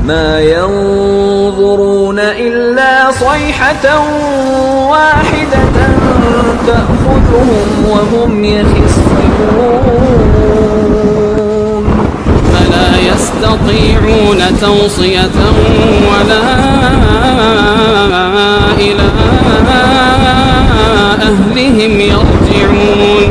ما ينظرون إلا صيحة واحدة تأخذهم وهم يخصمون فلا يستطيعون توصية ولا إلى أهلهم يرجعون.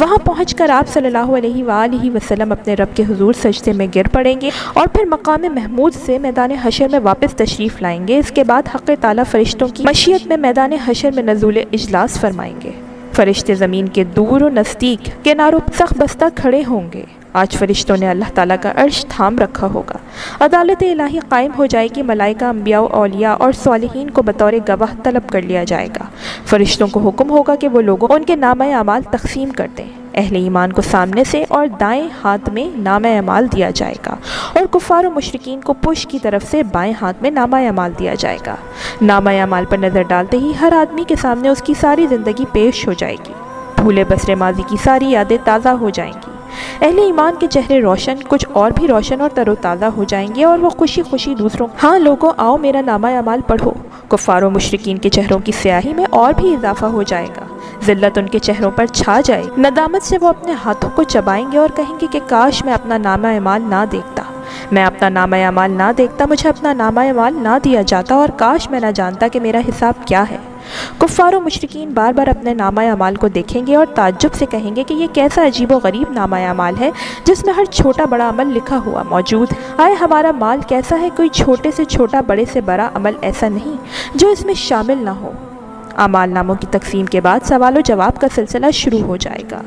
وہاں پہنچ کر آپ صلی اللہ علیہ وآلہ وسلم اپنے رب کے حضور سجدے میں گر پڑیں گے اور پھر مقام محمود سے میدان حشر میں واپس تشریف لائیں گے۔ اس کے بعد حق تعالیٰ فرشتوں کی مشیت میں میدان حشر میں نزول اجلاس فرمائیں گے۔ فرشتے زمین کے دور و نزدیک کناروں پر سخت بستہ کھڑے ہوں گے۔ آج فرشتوں نے اللہ تعالیٰ کا عرش تھام رکھا ہوگا۔ عدالت الہی قائم ہو جائے گی۔ ملائکہ، انبیاء، اولیاء اور صالحین کو بطور گواہ طلب کر لیا جائے گا۔ فرشتوں کو حکم ہوگا کہ وہ لوگوں ان کے نامہ اعمال تقسیم کر دیں۔ اہل ایمان کو سامنے سے اور دائیں ہاتھ میں نامہ اعمال دیا جائے گا اور کفار و مشرکین کو پشت کی طرف سے بائیں ہاتھ میں نامہ اعمال دیا جائے گا۔ نامہ اعمال پر نظر ڈالتے ہی ہر آدمی کے سامنے اس کی ساری زندگی پیش ہو جائے گی۔ بھولے بسرے ماضی کی ساری یادیں تازہ ہو جائیں گی۔ اہل ایمان کے چہرے روشن، کچھ اور بھی روشن اور تر و تازہ ہو جائیں گے اور وہ خوشی خوشی دوسروں ہاں لوگوں آؤ میرا نامہ اعمال پڑھو۔ کفار و مشرکین کے چہروں کی سیاہی میں اور بھی اضافہ ہو جائے گا۔ ذلت ان کے چہروں پر چھا جائے گی۔ ندامت سے وہ اپنے ہاتھوں کو چبائیں گے اور کہیں گے کہ کاش میں اپنا نامہ اعمال نہ دیکھتا، میں اپنا نامہ اعمال نہ دیکھتا، مجھے اپنا نامہ اعمال نہ دیا جاتا اور کاش میں نہ جانتا کہ میرا حساب کیا ہے۔ کفار و مشرکین بار بار اپنے نامہ اعمال کو دیکھیں گے اور تعجب سے کہیں گے کہ یہ کیسا عجیب و غریب نامہ اعمال ہے جس میں ہر چھوٹا بڑا عمل لکھا ہوا موجود ہے۔ آئے ہمارا مال کیسا ہے، کوئی چھوٹے سے چھوٹا بڑے سے بڑا عمل ایسا نہیں جو اس میں شامل نہ ہو۔ اعمال ناموں کی تقسیم کے بعد سوال و جواب کا سلسلہ شروع ہو جائے گا۔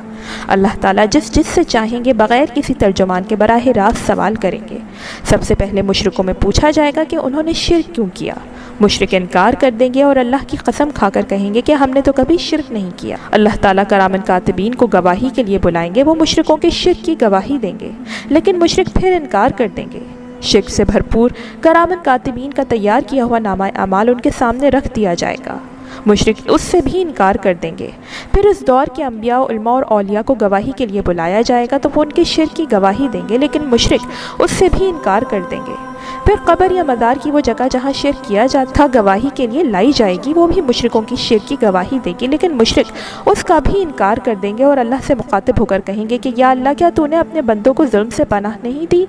اللہ تعالیٰ جس سے چاہیں گے بغیر کسی ترجمان کے براہ راست سوال کریں گے۔ سب سے پہلے مشرکوں میں پوچھا جائے گا کہ انہوں نے شرک کیوں کیا۔ مشرک انکار کر دیں گے اور اللہ کی قسم کھا کر کہیں گے کہ ہم نے تو کبھی شرک نہیں کیا۔ اللہ تعالیٰ کرامن کاتبین کو گواہی کے لیے بلائیں گے، وہ مشرکوں کے شرک کی گواہی دیں گے، لیکن مشرک پھر انکار کر دیں گے۔ شرک سے بھرپور کرامن کاتبین کا تیار کیا ہوا نامہ اعمال ان کے سامنے رکھ دیا جائے گا۔ مشرک اس سے بھی انکار کر دیں گے۔ پھر اس دور کے انبیاء، علماء اور اولیاء کو گواہی کے لیے بلایا جائے گا تو وہ ان کے شرک کی گواہی دیں گے، لیکن مشرک اس سے بھی انکار کر دیں گے۔ پھر قبر یا مزار کی وہ جگہ جہاں شرک کیا جاتا تھا گواہی کے لیے لائی جائے گی، وہ بھی مشرکوں کی شرک کی گواہی دے گی، لیکن مشرک اس کا بھی انکار کر دیں گے اور اللہ سے مخاطب ہو کر کہیں گے کہ یا اللہ کیا تو نے اپنے بندوں کو ظلم سے پناہ نہیں دی؟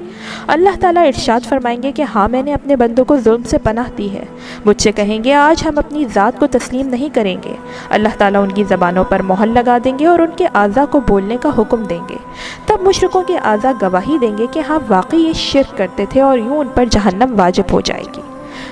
اللہ تعالیٰ ارشاد فرمائیں گے کہ ہاں میں نے اپنے بندوں کو ظلم سے پناہ دی ہے۔ مجھ سے کہیں گے آج ہم اپنی ذات کو تسلیم نہیں کریں گے۔ اللہ تعالیٰ ان کی زبانوں پر مہر لگا دیں گے اور ان کے اعضاء کو بولنے کا حکم دیں گے۔ تب مشرکوں کے اعضاء گواہی دیں گے کہ ہاں واقعی یہ شرک کرتے تھے اور یوں ان پر جہنم واجب ہو جائے گی۔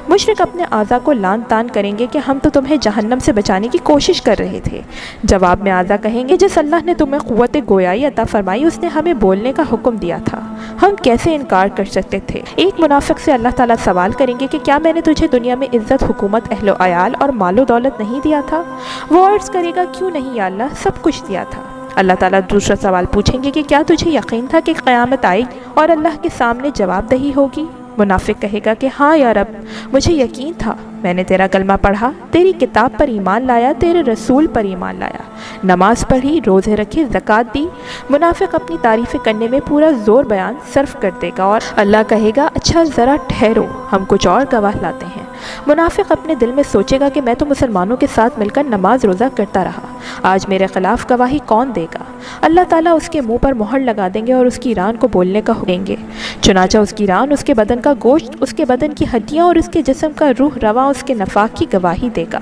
مشرک اپنے اعضاء کو لعن طعن کریں گے کہ ہم تو تمہیں جہنم سے بچانے کی کوشش کر رہے تھے۔ جواب میں اعضاء کہیں گے جس اللہ نے تمہیں قوت گویائی عطا فرمائی اس نے ہمیں بولنے کا حکم دیا تھا، ہم کیسے انکار کر سکتے تھے؟ ایک منافق سے اللہ تعالیٰ سوال کریں گے کہ کیا میں نے تجھے دنیا میں عزت، حکومت، اہل و عیال اور مال و دولت نہیں دیا تھا؟ وہ عرض کرے گا کیوں نہیں یا اللہ، سب کچھ دیا تھا۔ اللہ تعالیٰ دوسرا سوال پوچھیں گے کہ کیا تجھے یقین تھا کہ قیامت آئے گی اور اللہ کے سامنے جواب دہی ہوگی؟ منافق کہے گا کہ ہاں یا رب، مجھے یقین تھا، میں نے تیرا کلمہ پڑھا، تیری کتاب پر ایمان لایا، تیرے رسول پر ایمان لایا، نماز پڑھی، روزے رکھے، زکوٰۃ دی۔ منافق اپنی تعریفیں کرنے میں پورا زور بیان صرف کر دے گا اور اللہ کہے گا اچھا ذرا ٹھہرو، ہم کچھ اور گواہ لاتے ہیں۔ منافق اپنے دل میں سوچے گا کہ میں تو مسلمانوں کے ساتھ مل کر نماز روزہ کرتا رہا، آج میرے خلاف گواہی کون دے گا؟ اللہ تعالیٰ اس کے منہ پر مہر لگا دیں گے اور اس کی ران کو بولنے کا حکم دیں گے۔ چنانچہ اس کی ران، اس کے بدن کا گوشت، اس کے بدن کی ہڈیاں اور اس کے جسم کا روح رواں اس کے نفاق کی گواہی دے گا۔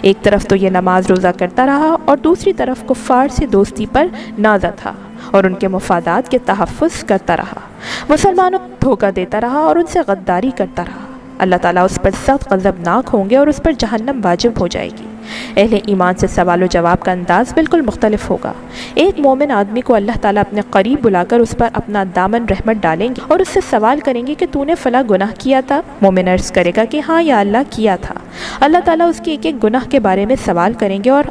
ایک طرف تو یہ نماز روزہ کرتا رہا اور دوسری طرف کفار سے دوستی پر نازا تھا اور ان کے مفادات کے تحفظ کرتا رہا، مسلمانوں کو دھوکہ دیتا رہا اور ان سے غداری کرتا رہا۔ اللہ تعالیٰ اس پر سخت غضبناک ہوں گے اور اس پر جہنم واجب ہو جائے گی۔ اہل ایمان سے سوال و جواب کا انداز بالکل مختلف ہوگا۔ ایک مومن آدمی کو اللہ تعالیٰ اپنے قریب بلا کر اس پر اپنا دامن رحمت ڈالیں گے اور اس سے سوال کریں گے کہ تو نے فلاں گناہ کیا تھا؟ مومن عرض کرے گا کہ ہاں یا اللہ کیا تھا۔ اللہ تعالیٰ اس کے ایک ایک گناہ کے بارے میں سوال کریں گے اور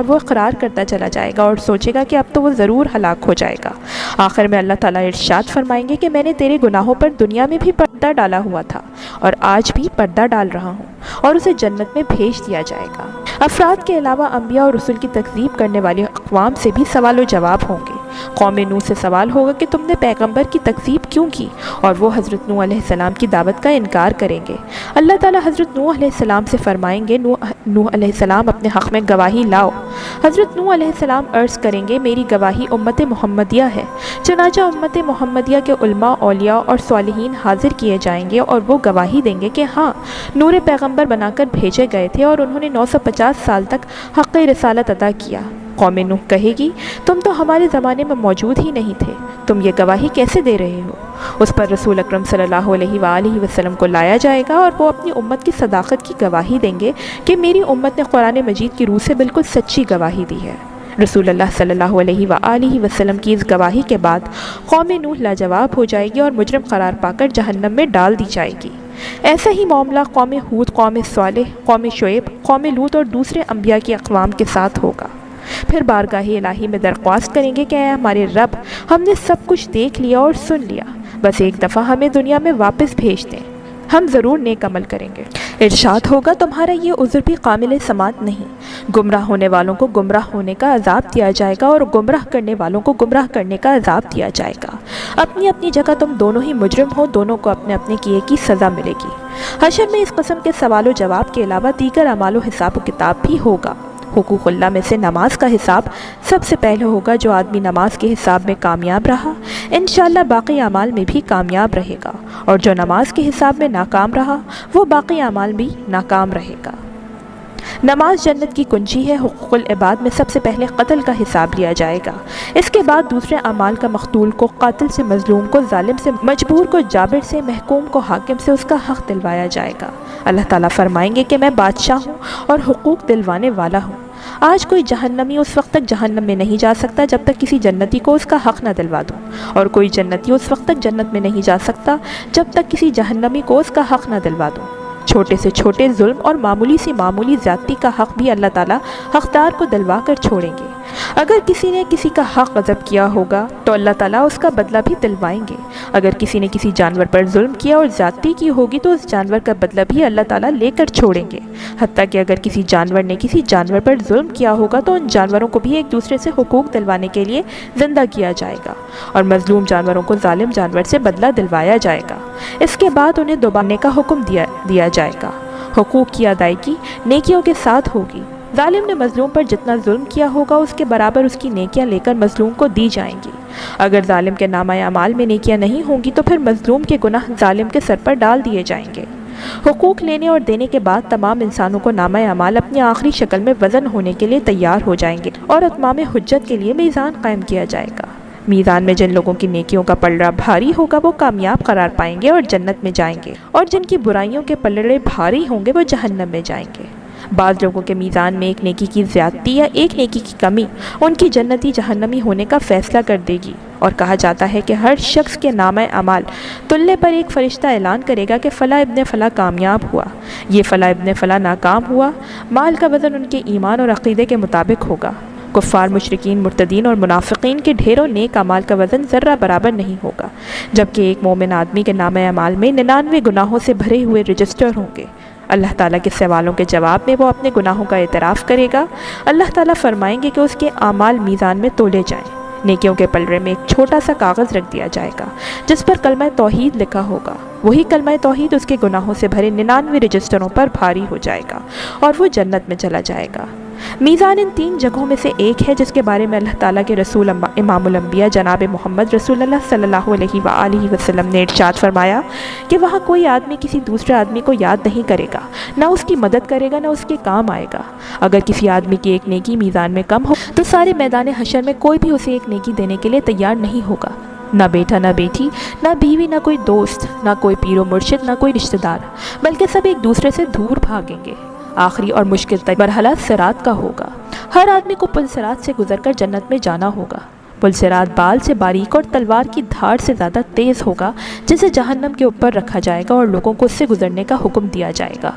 وہ اقرار کرتا چلا جائے گا اور سوچے گا کہ اب تو وہ ضرور ہلاک ہو جائے گا۔ آخر میں اللہ تعالیٰ ارشاد فرمائیں گے کہ میں نے تیرے گناہوں پر دنیا میں بھی پردہ ڈالا ہوا تھا اور آج بھی پردہ ڈال رہا ہوں، اور اسے جنت میں بھیج دیا جائے گا۔ افراد کے علاوہ انبیاء اور رسول کی تکذیب کرنے والی اقوام سے بھی سوال و جواب ہوں گے۔ قوم نوح سے سوال ہوگا کہ تم نے پیغمبر کی تکذیب کیوں کی، اور وہ حضرت نوح علیہ السلام کی دعوت کا انکار کریں گے۔ اللہ تعالیٰ حضرت نوح علیہ السلام سے فرمائیں گے نوح علیہ السلام اپنے حق میں گواہی لاؤ۔ حضرت نوح علیہ السلام عرض کریں گے میری گواہی امت محمدیہ ہے۔ چنانچہ امت محمدیہ کے علماء، اولیاء اور صالحین حاضر کیے جائیں گے اور وہ گواہی دیں گے کہ ہاں نور پیغمبر بنا کر بھیجے گئے تھے اور انہوں نے 950 سال تک حق رسالت ادا کیا۔ قوم نوح کہے گی تم تو ہمارے زمانے میں موجود ہی نہیں تھے، تم یہ گواہی کیسے دے رہے ہو؟ اس پر رسول اکرم صلی اللہ علیہ وآلہ وسلم کو لایا جائے گا اور وہ اپنی امت کی صداقت کی گواہی دیں گے کہ میری امت نے قرآن مجید کی روح سے بالکل سچی گواہی دی ہے۔ رسول اللہ صلی اللہ علیہ وآلہ وسلم کی اس گواہی کے بعد قوم نوح لاجواب ہو جائے گی اور مجرم قرار پا کر جہنم میں ڈال دی جائے گی۔ ایسا ہی معاملہ قوم ہود، قوم صالح، قوم شعیب، قوم لوط اور دوسرے انبیاء کی اقوام کے ساتھ ہوگا۔ پھر بارگاہ الہی میں درخواست کریں گے کہ اے ہمارے رب، ہم نے سب کچھ دیکھ لیا اور سن لیا، بس ایک دفعہ ہمیں دنیا میں واپس بھیج دیں، ہم ضرور نیک عمل کریں گے۔ ارشاد ہوگا تمہارا یہ عذر بھی قابل سماعت نہیں، گمراہ ہونے والوں کو گمراہ ہونے کا عذاب دیا جائے گا اور گمراہ کرنے والوں کو گمراہ کرنے کا عذاب دیا جائے گا۔ اپنی اپنی جگہ تم دونوں ہی مجرم ہو، دونوں کو اپنے اپنے کیے کی سزا ملے گی۔ حشر میں اس قسم کے سوال و جواب کے علاوہ دیگر اعمال و حساب و کتاب بھی ہوگا۔ حقوق اللہ میں سے نماز کا حساب سب سے پہلے ہوگا۔ جو آدمی نماز کے حساب میں کامیاب رہا انشاءاللہ باقی اعمال میں بھی کامیاب رہے گا، اور جو نماز کے حساب میں ناکام رہا وہ باقی اعمال بھی ناکام رہے گا۔ نماز جنت کی کنجی ہے۔ حقوق العباد میں سب سے پہلے قتل کا حساب لیا جائے گا، اس کے بعد دوسرے اعمال کا مقتول کو، قاتل سے مظلوم کو، ظالم سے مجبور کو، جابر سے، محکوم کو، حاکم سے اس کا حق دلوایا جائے گا۔ اللہ تعالیٰ فرمائیں گے کہ میں بادشاہ ہوں اور حقوق دلوانے والا ہوں۔ آج کوئی جہنمی اس وقت تک جہنم میں نہیں جا سکتا جب تک کسی جنتی کو اس کا حق نہ دلوا دوں، اور کوئی جنتی اس وقت تک جنت میں نہیں جا سکتا جب تک کسی جہنمی کو اس کا حق نہ دلوا دوں۔ چھوٹے سے چھوٹے ظلم اور معمولی سی معمولی زیادتی کا حق بھی اللہ تعالیٰ حقدار کو دلوا کر چھوڑیں گے۔ اگر کسی نے کسی کا حق غصب کیا ہوگا تو اللہ تعالیٰ اس کا بدلہ بھی دلوائیں گے۔ اگر کسی نے کسی جانور پر ظلم کیا اور زیادتی کی ہوگی تو اس جانور کا بدلہ بھی اللہ تعالیٰ لے کر چھوڑیں گے۔ حتیٰ کہ اگر کسی جانور نے کسی جانور پر ظلم کیا ہوگا تو ان جانوروں کو بھی ایک دوسرے سے حقوق دلوانے کے لیے زندہ کیا جائے گا، اور مظلوم جانوروں کو ظالم جانور سے بدلہ دلوایا جائے گا۔ اس کے بعد انہیں دوبارہ کا حکم دیا جائے گا۔ حقوق کی ادائیگی نیکیوں کے ساتھ ہوگی۔ ظالم نے مظلوم پر جتنا ظلم کیا ہوگا اس کے برابر اس کی نیکیاں لے کر مظلوم کو دی جائیں گی۔ اگر ظالم کے نامہ اعمال میں نیکیاں نہیں ہوں گی تو پھر مظلوم کے گناہ ظالم کے سر پر ڈال دیے جائیں گے۔ حقوق لینے اور دینے کے بعد تمام انسانوں کو نامہ اعمال اپنی آخری شکل میں وزن ہونے کے لیے تیار ہو جائیں گے، اور اتمام حجت کے لیے میزان قائم کیا جائے گا۔ میزان میں جن لوگوں کی نیکیوں کا پلڑا بھاری ہوگا وہ کامیاب قرار پائیں گے اور جنت میں جائیں گے، اور جن کی برائیوں کے پلڑے بھاری ہوں گے وہ جہنم میں جائیں گے۔ بعض لوگوں کے میزان میں ایک نیکی کی زیادتی یا ایک نیکی کی کمی ان کی جنتی جہنمی ہونے کا فیصلہ کر دے گی، اور کہا جاتا ہے کہ ہر شخص کے نامہ اعمال تلنے پر ایک فرشتہ اعلان کرے گا کہ فلاں ابن فلاں کامیاب ہوا، یہ فلاں ابن فلاں ناکام ہوا۔ مال کا وزن ان کے ایمان اور عقیدے کے مطابق ہوگا۔ کفار، مشرکین، مرتدین اور منافقین کے ڈھیروں نیک اعمال کا وزن ذرہ برابر نہیں ہوگا، جبکہ ایک مومن آدمی کے نامہ اعمال میں 99 گناہوں سے بھرے ہوئے رجسٹر ہوں گے۔ اللہ تعالیٰ کے سوالوں کے جواب میں وہ اپنے گناہوں کا اعتراف کرے گا۔ اللہ تعالیٰ فرمائیں گے کہ اس کے اعمال میزان میں تولے جائیں۔ نیکیوں کے پلڑے میں ایک چھوٹا سا کاغذ رکھ دیا جائے گا جس پر کلمہ توحید لکھا ہوگا۔ وہی کلمہ توحید اس کے گناہوں سے بھرے 99 رجسٹروں پر بھاری ہو جائے گا اور وہ جنت میں چلا جائے گا۔ میزان ان 3 جگہوں میں سے ایک ہے جس کے بارے میں اللہ تعالیٰ کے رسول امام الانبیاء جناب محمد رسول اللہ صلی اللہ علیہ وآلہ وسلم نے ارشاد فرمایا کہ وہاں کوئی آدمی کسی دوسرے آدمی کو یاد نہیں کرے گا، نہ اس کی مدد کرے گا، نہ اس کے کام آئے گا۔ اگر کسی آدمی کی ایک نیکی میزان میں کم ہو تو سارے میدان حشر میں کوئی بھی اسے ایک نیکی دینے کے لیے تیار نہیں ہوگا، نہ بیٹا، نہ بیٹی، نہ بیوی، نہ کوئی دوست، نہ کوئی پیر و مرشد، نہ کوئی رشتہ دار، بلکہ سب ایک دوسرے سے دور بھاگیں گے۔ آخری اور مشکل ترین مرحلہ صراط کا ہوگا۔ ہر آدمی کو پل صراط سے گزر کر جنت میں جانا ہوگا۔ پل صراط بال سے باریک اور تلوار کی دھاڑ سے زیادہ تیز ہوگا، جسے جہنم کے اوپر رکھا جائے گا اور لوگوں کو اس سے گزرنے کا حکم دیا جائے گا۔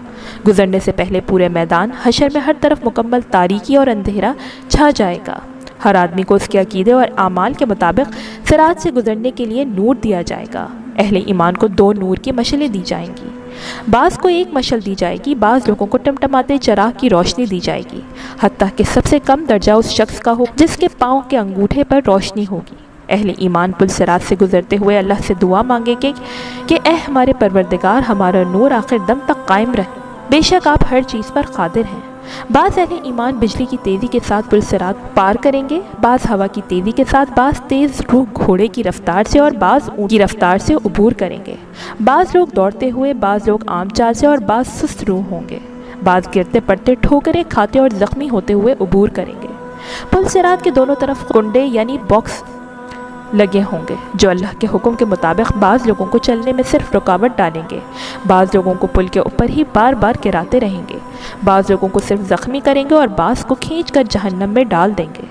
گزرنے سے پہلے پورے میدان حشر میں ہر طرف مکمل تاریکی اور اندھیرا چھا جائے گا۔ ہر آدمی کو اس کے عقیدے اور اعمال کے مطابق صراط سے گزرنے کے لیے نور دیا جائے گا۔ اہل ایمان کو 2 نور کی مشلیں دی جائیں گی، بعض کو 1 مشل دی جائے گی، بعض لوگوں کو ٹمٹماتے چراغ کی روشنی دی جائے گی، حتیٰ کہ سب سے کم درجہ اس شخص کا ہو جس کے پاؤں کے انگوٹھے پر روشنی ہوگی۔ اہل ایمان پل صراط سے گزرتے ہوئے اللہ سے دعا مانگے گے کہ اے ہمارے پروردگار، ہمارا نور آخر دم تک قائم رہے، بے شک آپ ہر چیز پر قادر ہیں۔ بعض اہل ایمان بجلی کی تیزی کے ساتھ پل صراط پار کریں گے، بعض ہوا کی تیزی کے ساتھ، بعض تیز روح گھوڑے کی رفتار سے اور بعض اونٹ کی رفتار سے عبور کریں گے۔ بعض لوگ دوڑتے ہوئے، بعض لوگ عام چال سے اور بعض سست روح ہوں گے۔ بعض گرتے پڑتے، ٹھوکریں کھاتے اور زخمی ہوتے ہوئے عبور کریں گے۔ پل صراط کے دونوں طرف کنڈے یعنی باکس لگے ہوں گے جو اللہ کے حکم کے مطابق بعض لوگوں کو چلنے میں صرف رکاوٹ ڈالیں گے، بعض لوگوں کو پل کے اوپر ہی بار بار گراتے رہیں گے، بعض لوگوں کو صرف زخمی کریں گے اور بعض کو کھینچ کر جہنم میں ڈال دیں گے۔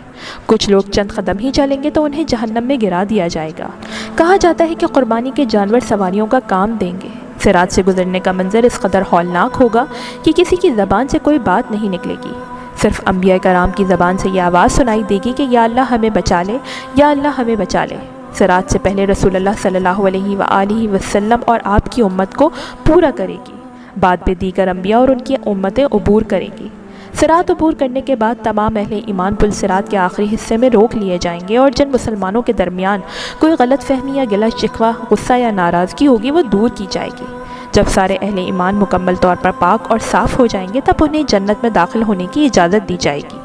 کچھ لوگ چند قدم ہی چلیں گے تو انہیں جہنم میں گرا دیا جائے گا۔ کہا جاتا ہے کہ قربانی کے جانور سواریوں کا کام دیں گے۔ صراط سے گزرنے کا منظر اس قدر ہولناک ہوگا کہ کسی کی زبان سے کوئی بات نہیں نکلے گی، صرف انبیاء کرام کی زبان سے یہ آواز سنائی دے گی کہ یا اللہ ہمیں بچا لے، یا اللہ ہمیں بچا لے۔ صراط سے پہلے رسول اللہ صلی اللہ علیہ وآلہ وسلم اور آپ کی امت کو پورا کرے گی، بعد میں دیگر انبیاء اور ان کی امتیں عبور کریں گی۔ صراط عبور کرنے کے بعد تمام اہل ایمان پل صراط کے آخری حصے میں روک لیے جائیں گے، اور جن مسلمانوں کے درمیان کوئی غلط فہمی یا گلہ شکوہ، غصہ یا ناراضگی ہوگی وہ دور کی جائے گی۔ جب سارے اہل ایمان مکمل طور پر پاک اور صاف ہو جائیں گے تب انہیں جنت میں داخل ہونے کی اجازت دی جائے گی۔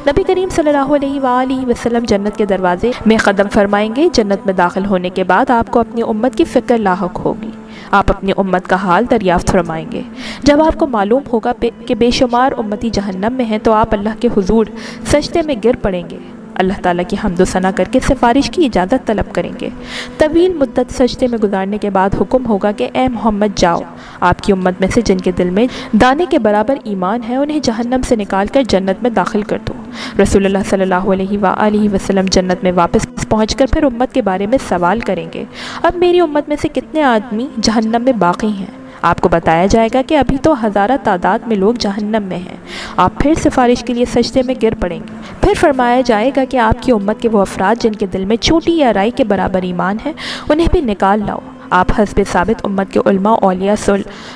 نبی کریم صلی اللہ علیہ وآلہ وسلم جنت کے دروازے میں قدم فرمائیں گے۔ جنت میں داخل ہونے کے بعد آپ کو اپنی امت کی فکر لاحق ہوگی، آپ اپنی امت کا حال دریافت فرمائیں گے۔ جب آپ کو معلوم ہوگا کہ بے شمار امتی جہنم میں ہیں تو آپ اللہ کے حضور سجدے میں گر پڑیں گے، اللہ تعالیٰ کی حمد و ثنا کر کے سفارش کی اجازت طلب کریں گے۔ طویل مدت سجدے میں گزارنے کے بعد حکم ہوگا کہ اے محمد جاؤ، آپ کی امت میں سے جن کے دل میں دانے کے برابر ایمان ہے انہیں جہنم سے نکال کر جنت میں داخل کر دو۔ رسول اللہ صلی اللہ علیہ وآلہ وسلم جنت میں واپس پہنچ کر پھر امت کے بارے میں سوال کریں گے، اب میری امت میں سے کتنے آدمی جہنم میں باقی ہیں؟ آپ کو بتایا جائے گا کہ ابھی تو ہزارہ تعداد میں لوگ جہنم میں ہیں۔ آپ پھر سفارش کے لیے سجدے میں گر پڑیں گے، پھر فرمایا جائے گا کہ آپ کی امت کے وہ افراد جن کے دل میں چوٹی یا رائی کے برابر ایمان ہے انہیں بھی نکال لاؤ۔ آپ حسب ثابت امت کے علماء، اولیاء،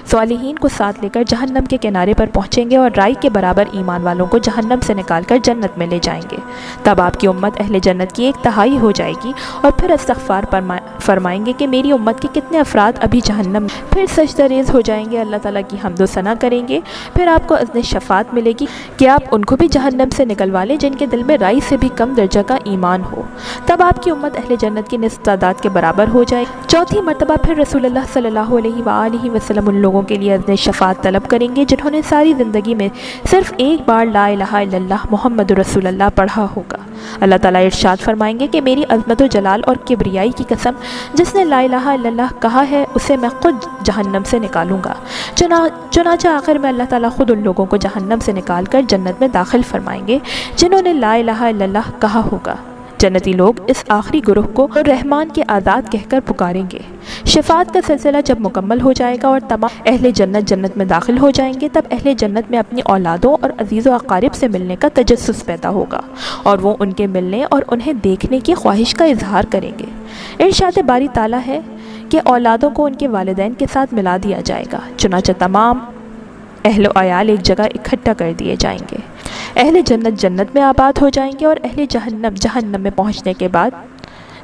صالحین کو ساتھ لے کر جہنم کے کنارے پر پہنچیں گے اور رائی کے برابر ایمان والوں کو جہنم سے نکال کر جنت میں لے جائیں گے۔ تب آپ کی امت اہل جنت کی 1/3 ہو جائے گی اور پھر استغفار فرمائیں گے کہ میری امت کے کتنے افراد ابھی جہنم میں، پھر سجدہ ریز ہو جائیں گے، اللہ تعالیٰ کی حمد و ثنا کریں گے، پھر آپ کو اذن شفاعت ملے گی کہ آپ ان کو بھی جہنم سے نکلوا لیں جن کے دل میں رائی سے بھی کم درجہ کا ایمان ہو۔ تب آپ کی امت اہل جنت کی نصف تعداد کے برابر ہو جائے گی۔ چوتھی مرتبہ پھر رسول اللہ صلی اللہ علیہ وآلہ وسلم ان لوگوں کے لیے اذن شفاعت طلب کریں گے جنہوں نے ساری زندگی میں صرف ایک بار لا الہ الا اللہ محمد رسول اللہ پڑھا ہوگا۔ اللہ تعالیٰ ارشاد فرمائیں گے کہ میری عظمت و جلال اور کبریائی کی قسم، جس نے لا الہ الا اللہ کہا ہے اسے میں خود جہنم سے نکالوں گا۔ چنانچہ آخر میں اللہ تعالیٰ خود ان لوگوں کو جہنم سے نکال کر جنت میں داخل فرمائیں گے جنہوں نے لا الہ الا اللہ کہا ہوگا۔ جنتی لوگ اس آخری گروہ کو رحمان کے آزاد کہہ کر پکاریں گے۔ شفاعت کا سلسلہ جب مکمل ہو جائے گا اور تمام اہل جنت میں داخل ہو جائیں گے تب اہل جنت میں اپنی اولادوں اور عزیز و اقارب سے ملنے کا تجسس پیدا ہوگا اور وہ ان کے ملنے اور انہیں دیکھنے کی خواہش کا اظہار کریں گے۔ ارشاد باری تعالیٰ ہے کہ اولادوں کو ان کے والدین کے ساتھ ملا دیا جائے گا، چنانچہ تمام اہل و عیال ایک جگہ اکٹھا کر دیے جائیں گے۔ اہل جنت جنت میں آباد ہو جائیں گے اور اہل جہنم جہنم میں پہنچنے کے بعد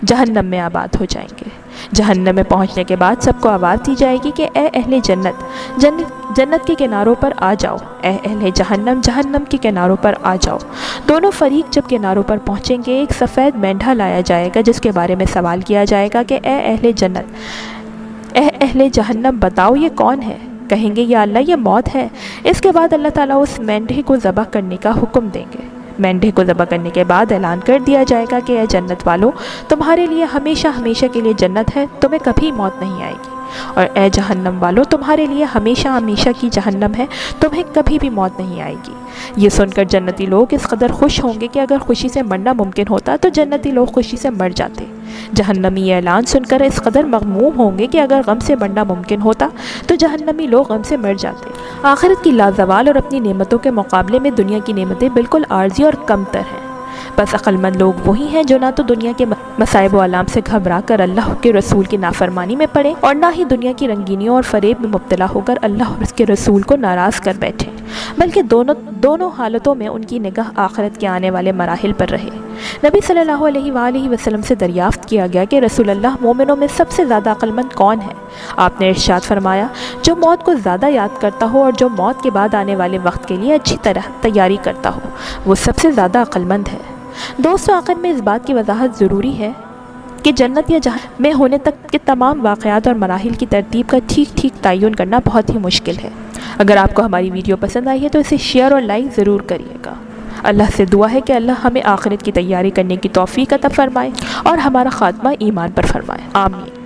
جہنم میں آباد ہو جائیں گے۔ جہنم میں پہنچنے کے بعد سب کو آواز دی جائے گی کہ اے اہل جنت کے کناروں پر آ جاؤ، اے اہل جہنم جہنم کے کناروں پر آ جاؤ۔ دونوں فریق جب کناروں پر پہنچیں گے ایک سفید مینڈھا لایا جائے گا جس کے بارے میں سوال کیا جائے گا کہ اے اہل جنت، اے اہل جہنم بتاؤ یہ کون ہے؟ کہیں گے یا اللہ یہ موت ہے۔ اس کے بعد اللہ تعالیٰ اس مینڈھے کو ذبح کرنے کا حکم دیں گے۔ مینڈھے کو ذبح کرنے کے بعد اعلان کر دیا جائے گا کہ اے جنت والو، تمہارے لیے ہمیشہ ہمیشہ کے لیے جنت ہے، تمہیں کبھی موت نہیں آئے گی، اور اے جہنم والو تمہارے لیے ہمیشہ ہمیشہ کی جہنم ہے، تمہیں کبھی بھی موت نہیں آئے گی۔ یہ سن کر جنتی لوگ اس قدر خوش ہوں گے کہ اگر خوشی سے مرنا ممکن ہوتا تو جنتی لوگ خوشی سے مر جاتے۔ جہنمی یہ اعلان سن کر اس قدر مغموم ہوں گے کہ اگر غم سے مرنا ممکن ہوتا تو جہنمی لوگ غم سے مر جاتے۔ آخرت کی لازوال اور اپنی نعمتوں کے مقابلے میں دنیا کی نعمتیں بالکل عارضی اور کم تر ہیں۔ بس عقل مند لوگ وہی ہیں جو نہ تو دنیا کے مصائب و آلام سے گھبرا کر اللہ کے رسول کی نافرمانی میں پڑے اور نہ ہی دنیا کی رنگینیوں اور فریب میں مبتلا ہو کر اللہ اور اس کے رسول کو ناراض کر بیٹھے، بلکہ دونوں حالتوں میں ان کی نگاہ آخرت کے آنے والے مراحل پر رہے۔ نبی صلی اللہ علیہ وآلہ وسلم سے دریافت کیا گیا کہ رسول اللہ مومنوں میں سب سے زیادہ عقل مند کون ہے؟ آپ نے ارشاد فرمایا، جو موت کو زیادہ یاد کرتا ہو اور جو موت کے بعد آنے والے وقت کے لیے اچھی طرح تیاری کرتا ہو وہ سب سے زیادہ عقل مند ہے۔ دوستو، آخر میں اس بات کی وضاحت ضروری ہے کہ جنت یا جہنم میں ہونے تک کے تمام واقعات اور مراحل کی ترتیب کا ٹھیک تعین کرنا بہت ہی مشکل ہے۔ اگر آپ کو ہماری ویڈیو پسند آئی ہے تو اسے شیئر اور لائک ضرور کریے گا۔ اللہ سے دعا ہے کہ اللہ ہمیں آخرت کی تیاری کرنے کی توفیق عطا فرمائے اور ہمارا خاتمہ ایمان پر فرمائے، آمین۔